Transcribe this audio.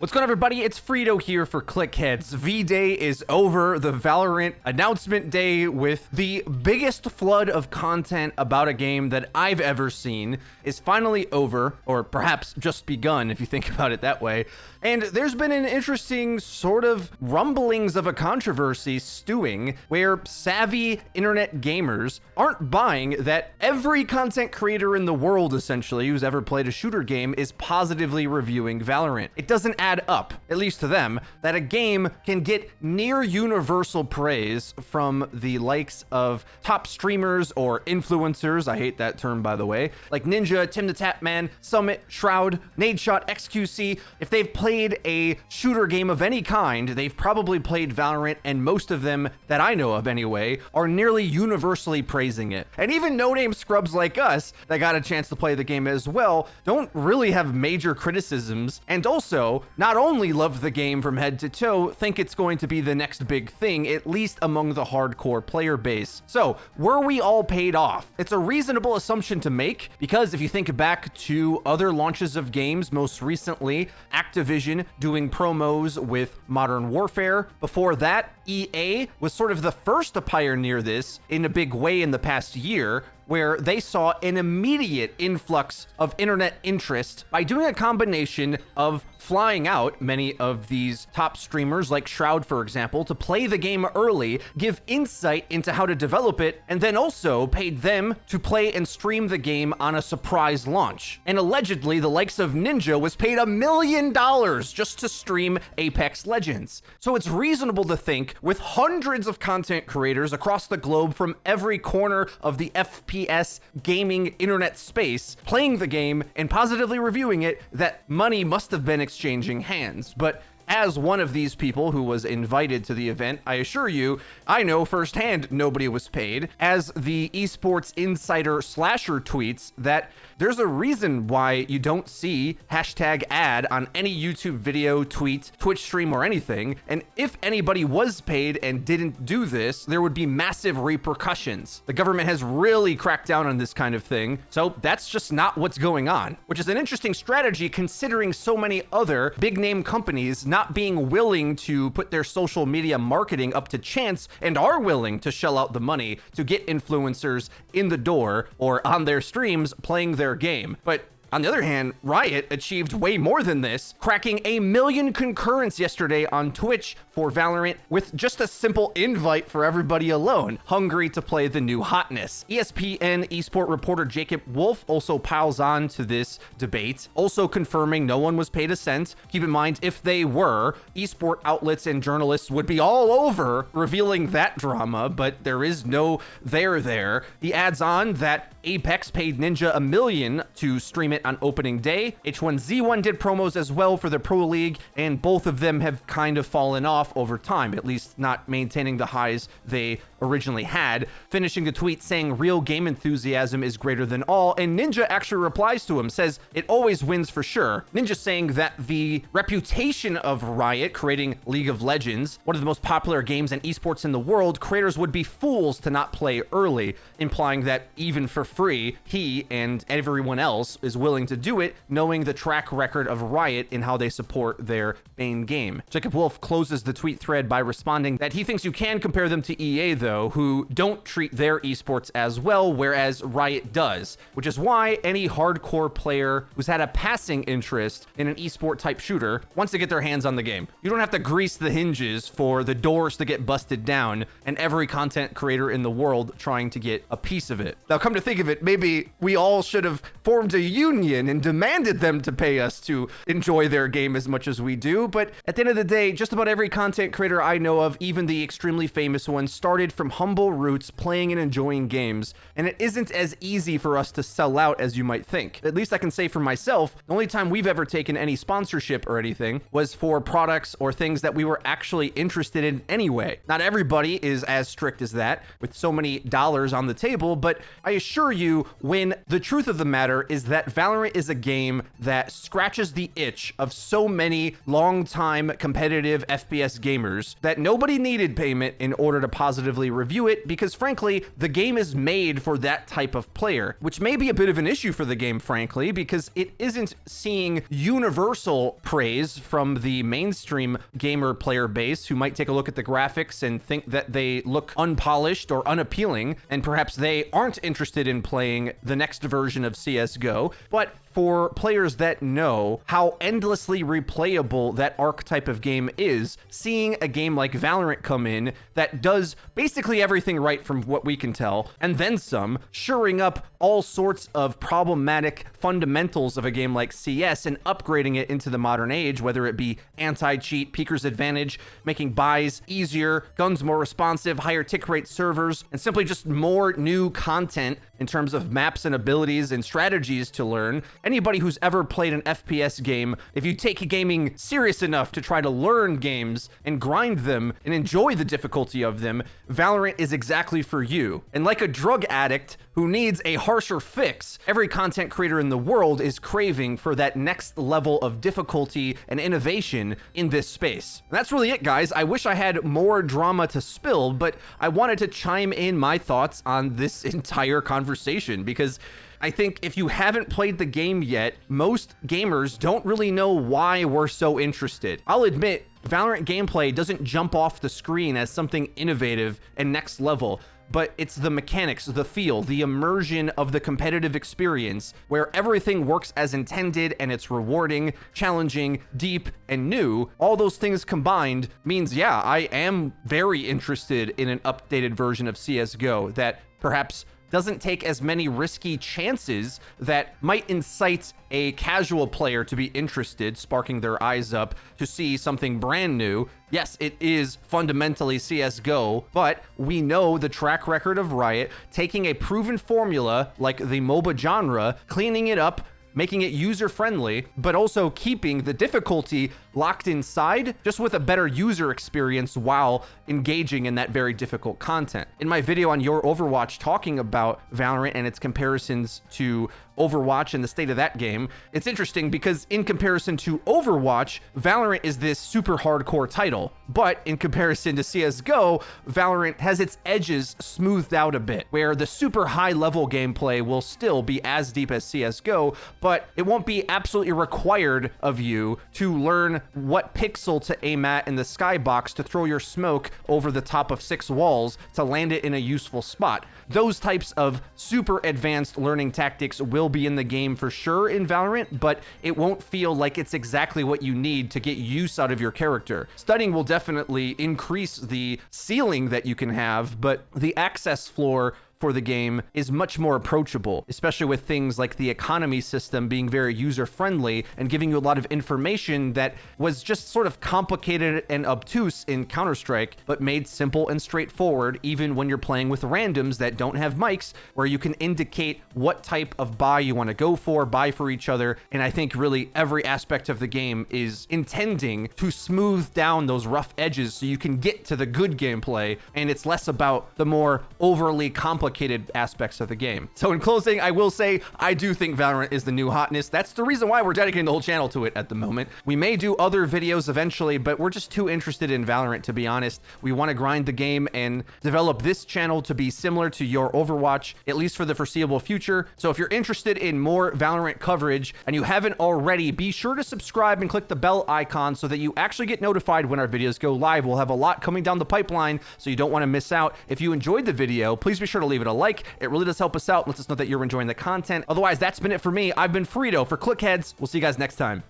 What's going on, everybody? It's Freeedo here for Clickheads. V-Day is over. The Valorant announcement day with the biggest flood of content about a game that I've ever seen is finally over, or perhaps just begun if you think about it that way. And there's been an interesting sort of rumblings of a controversy stewing where savvy internet gamers aren't buying that every content creator in the world, essentially, who's ever played a shooter game is positively reviewing Valorant. It doesn't add up, at least to them, that a game can get near universal praise from the likes of top streamers or influencers, I hate that term by the way, like Ninja, Tim the Tapman, Summit, Shroud, Nadeshot, XQC. If they've played a shooter game of any kind, they've probably played Valorant, and most of them that I know of anyway are nearly universally praising it. And even no-name scrubs like us that got a chance to play the game as well don't really have major criticisms, and also not only love the game from head to toe, think it's going to be the next big thing, at least among the hardcore player base. So, were we all paid off? It's a reasonable assumption to make, because if you think back to other launches of games, most recently, Activision doing promos with Modern Warfare. Before that, EA was sort of the first to pioneer this in a big way in the past year, where they saw an immediate influx of internet interest by doing a combination of flying out many of these top streamers like Shroud, for example, to play the game early, give insight into how to develop it, and then also paid them to play and stream the game on a surprise launch. And allegedly, the likes of Ninja was paid $1 million just to stream Apex Legends. So it's reasonable to think, with hundreds of content creators across the globe from every corner of the FPS gaming internet space playing the game and positively reviewing it, that money must have been exchanging hands. But as one of these people who was invited to the event, I assure you, I know firsthand nobody was paid. As the eSports insider Slasher tweets that there's a reason why you don't see #ad on any YouTube video, tweet, Twitch stream, or anything. And if anybody was paid and didn't do this, there would be massive repercussions. The government has really cracked down on this kind of thing. So that's just not what's going on, which is an interesting strategy considering so many other big name companies not being willing to put their social media marketing up to chance and are willing to shell out the money to get influencers in the door or on their streams playing their game. But on the other hand, Riot achieved way more than this, cracking 1 million concurrents yesterday on Twitch for Valorant with just a simple invite for everybody alone, hungry to play the new hotness. ESPN eSport reporter Jacob Wolf also piles on to this debate, also confirming no one was paid a cent. Keep in mind, if they were, eSport outlets and journalists would be all over revealing that drama, but there is no there. He adds on that Apex paid Ninja $1 million to stream it on opening day. H1Z1 did promos as well for the Pro League, and both of them have kind of fallen off over time, at least not maintaining the highs they originally had, finishing the tweet saying real game enthusiasm is greater than all, and Ninja actually replies to him, says it always wins for sure. Ninja saying that the reputation of Riot creating League of Legends, one of the most popular games and esports in the world, creators would be fools to not play early, implying that even for free, he and everyone else is willing to do it, knowing the track record of Riot in how they support their main game. Jacob Wolf closes the tweet thread by responding that he thinks you can compare them to EA though, who don't treat their esports as well, whereas Riot does, which is why any hardcore player who's had a passing interest in an esport type shooter wants to get their hands on the game. You don't have to grease the hinges for the doors to get busted down and every content creator in the world trying to get a piece of it. Now, come to think of it, maybe we all should have formed a union and demanded them to pay us to enjoy their game as much as we do. But at the end of the day, just about every content creator I know of, even the extremely famous ones, started from humble roots playing and enjoying games. And it isn't as easy for us to sell out as you might think. At least I can say for myself, the only time we've ever taken any sponsorship or anything was for products or things that we were actually interested in anyway. Not everybody is as strict as that with so many dollars on the table, but I assure you, when the truth of the matter is that Valorant is a game that scratches the itch of so many long-time competitive FPS gamers that nobody needed payment in order to positively honestly review it because frankly, the game is made for that type of player, which may be a bit of an issue for the game, frankly, because it isn't seeing universal praise from the mainstream gamer player base who might take a look at the graphics and think that they look unpolished or unappealing, and perhaps they aren't interested in playing the next version of CSGO. But for players that know how endlessly replayable that archetype of game is, seeing a game like Valorant come in that does basically everything right from what we can tell, and then some, shoring up all sorts of problematic fundamentals of a game like CS and upgrading it into the modern age, whether it be anti-cheat, peeker's advantage, making buys easier, guns more responsive, higher tick rate servers, and simply just more new content in terms of maps and abilities and strategies to learn. Anybody who's ever played an FPS game, if you take gaming serious enough to try to learn games and grind them and enjoy the difficulty of them, Valorant is exactly for you. And like a drug addict who needs a harsher fix, every content creator in the world is craving for that next level of difficulty and innovation in this space. And that's really it, guys. I wish I had more drama to spill, but I wanted to chime in my thoughts on this entire conversation because I think if you haven't played the game yet, most gamers don't really know why we're so interested. I'll admit, Valorant gameplay doesn't jump off the screen as something innovative and next level, but it's the mechanics, the feel, the immersion of the competitive experience where everything works as intended and it's rewarding, challenging, deep, and new. All those things combined means, yeah, I am very interested in an updated version of CSGO that perhaps doesn't take as many risky chances that might incite a casual player to be interested, sparking their eyes up to see something brand new. Yes, it is fundamentally CSGO, but we know the track record of Riot taking a proven formula like the MOBA genre, cleaning it up, making it user-friendly, but also keeping the difficulty locked inside, just with a better user experience while engaging in that very difficult content. In my video on Your Overwatch talking about Valorant and its comparisons to Overwatch and the state of that game, it's interesting because in comparison to Overwatch, Valorant is this super hardcore title, but in comparison to CSGO, Valorant has its edges smoothed out a bit, where the super high level gameplay will still be as deep as CSGO, but it won't be absolutely required of you to learn what pixel to aim at in the skybox to throw your smoke over the top of 6 walls to land it in a useful spot. Those types of super advanced learning tactics will be in the game for sure in Valorant, but it won't feel like it's exactly what you need to get use out of your character. Studying will definitely increase the ceiling that you can have, but the access floor for the game is much more approachable, especially with things like the economy system being very user-friendly and giving you a lot of information that was just sort of complicated and obtuse in Counter-Strike, but made simple and straightforward even when you're playing with randoms that don't have mics, where you can indicate what type of buy you want to go for, buy for each other. And I think really every aspect of the game is intending to smooth down those rough edges so you can get to the good gameplay, and it's less about the more overly complicated aspects of the game. So in closing, I will say I do think Valorant is the new hotness. That's the reason why we're dedicating the whole channel to it at the moment. We may do other videos eventually, but we're just too interested in Valorant, to be honest. We want to grind the game and develop this channel to be similar to Your Overwatch, at least for the foreseeable future. So if you're interested in more Valorant coverage and you haven't already, be sure to subscribe and click the bell icon so that you actually get notified when our videos go live. We'll have a lot coming down the pipeline, so you don't want to miss out. If you enjoyed the video, please be sure to leave it a like. It really does help us out, lets us know that you're enjoying the content. Otherwise, that's been it for me. I've been Freeedo for Clickheads. We'll see you guys next time.